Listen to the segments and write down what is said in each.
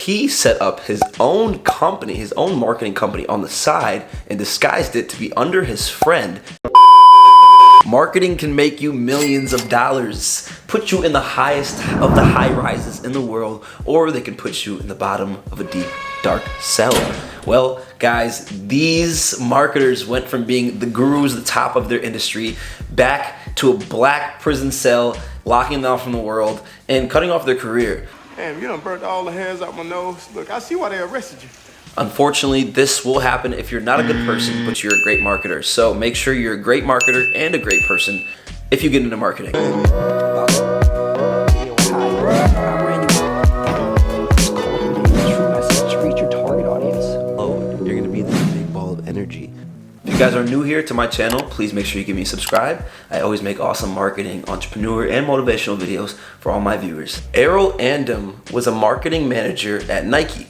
he set up his own company, his own marketing company on the side and disguised it to be under his friend. Marketing can make you millions of dollars, put you in the highest of the high rises in the world, or they can put you in the bottom of a deep, dark cellar. Well, guys, these marketers went from being the gurus, the top of their industry, back to a black prison cell, locking them out from the world and cutting off their career. Damn, you done burnt all the hairs out my nose. Look, I see why they arrested you. Unfortunately, this will happen if you're not a good person, but you're a great marketer. So make sure you're a great marketer and a great person if you get into marketing. You're gonna be the big ball of energy. If you guys are new here to my channel, please make sure you give me a subscribe. I always make awesome marketing, entrepreneur, and motivational videos for all my viewers. Errol Andam was a marketing manager at Nike.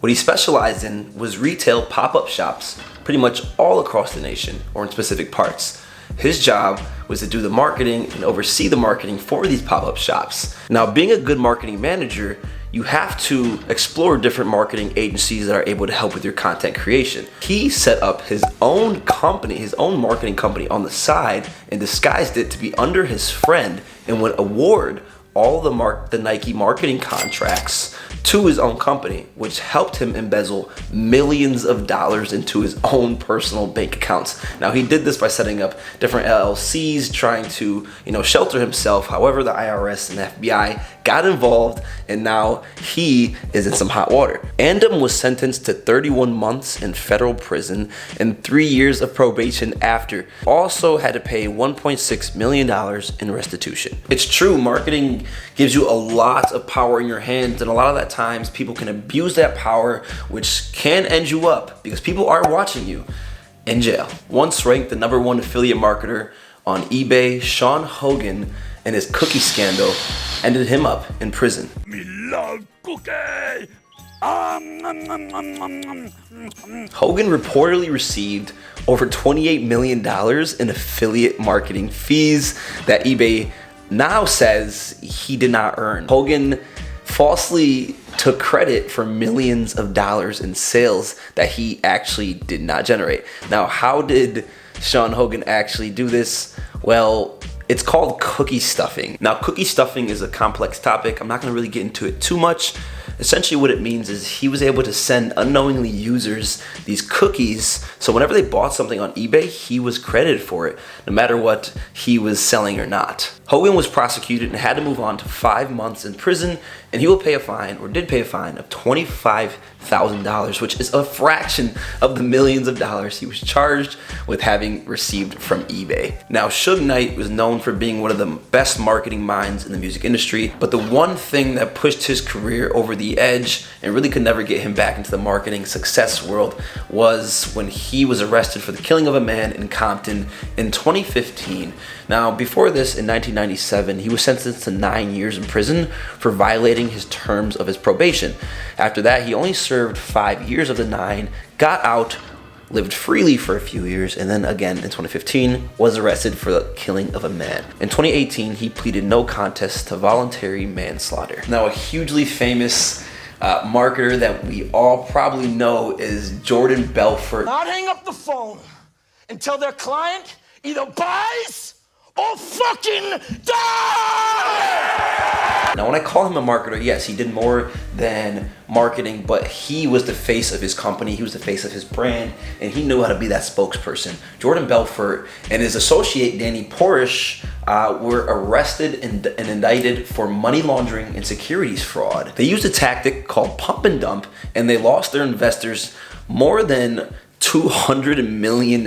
What he specialized in was retail pop-up shops pretty much all across the nation or in specific parts. His job was to do the marketing and oversee the marketing for these pop-up shops. Now, being a good marketing manager, you have to explore different marketing agencies that are able to help with your content creation. He set up his own company, his own marketing company on the side and disguised it to be under his friend and would award all the Nike marketing contracts to his own company, which helped him embezzle millions of dollars into his own personal bank accounts. Now, he did this by setting up different LLCs, trying to, shelter himself. However, the IRS and the FBI got involved, and now he is in some hot water. Andam was sentenced to 31 months in federal prison and 3 years of probation after. Also had to pay $1.6 million in restitution. It's true, marketing gives you a lot of power in your hands, and a lot of that times people can abuse that power, which can end you up because people are watching you in jail. Once ranked the #1 affiliate marketer on eBay, Shawn Hogan and his cookie scandal ended him up in prison. Me love cookie! Hogan reportedly received over $28 million in affiliate marketing fees that eBay now says he did not earn. Hogan falsely took credit for millions of dollars in sales that he actually did not generate. Now, how did Shawn Hogan actually do this? Well, it's called cookie stuffing. Now, cookie stuffing is a complex topic. I'm not gonna really get into it too much. Essentially what it means is he was able to send unknowingly users these cookies, so whenever they bought something on eBay, he was credited for it, no matter what he was selling or not. Hogan was prosecuted and had to move on to 5 months in prison, and he will pay a fine, or did pay a fine, of $25,000, which is a fraction of the millions of dollars he was charged with having received from eBay. Now, Suge Knight was known for being one of the best marketing minds in the music industry, but the one thing that pushed his career over the edge and really could never get him back into the marketing success world was when he was arrested for the killing of a man in Compton in 2015. Now, before this, in 1997, he was sentenced to 9 years in prison for violating his terms of his probation. After that, he only served 5 years of the 9, got out, lived freely for a few years, and then again in 2015 was arrested for the killing of a man. In 2018, he pleaded no contest to voluntary manslaughter. Now, a hugely famous marketer that we all probably know is Jordan Belfort. Not hang up the phone until their client either buys or fucking die! Now, when I call him a marketer, yes, he did more than marketing, but he was the face of his company, he was the face of his brand, and he knew how to be that spokesperson. Jordan Belfort and his associate Danny Porish were arrested and indicted for money laundering and securities fraud. They used a tactic called pump and dump, and they lost their investors more than $200 million.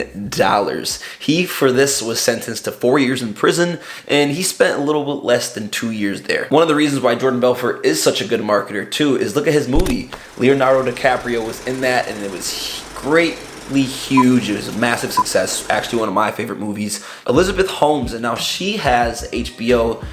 He, for this, was sentenced to 4 years in prison, and he spent a little bit less than 2 years there. One of the reasons why Jordan Belfort is such a good marketer too is look at his movie. Leonardo DiCaprio was in that, and it was greatly huge. It was a massive success, actually one of my favorite movies. Elizabeth Holmes, and now she has HBO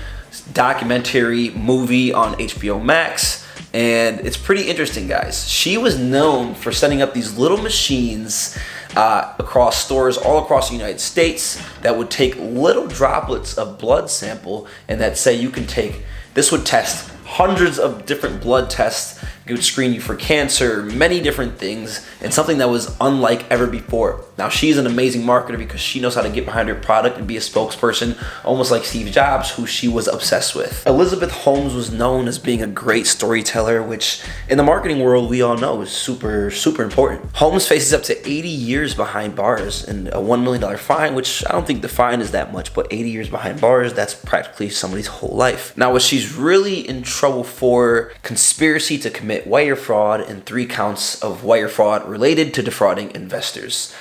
documentary movie on HBO Max. And it's pretty interesting, guys. She was known for setting up these little machines across stores all across the United States that would take little droplets of blood sample, and that say you can take, this would test hundreds of different blood tests It would screen you for cancer, many different things, and something that was unlike ever before. Now, she's an amazing marketer because she knows how to get behind her product and be a spokesperson, almost like Steve Jobs, who she was obsessed with. Elizabeth Holmes was known as being a great storyteller, which in the marketing world we all know is super, super important. Holmes faces up to 80 years behind bars and a $1 million fine, which I don't think the fine is that much, but 80 years behind bars, that's practically somebody's whole life. Now, what she's really in trouble for: conspiracy to commit wire fraud and 3 counts of wire fraud related to defrauding investors.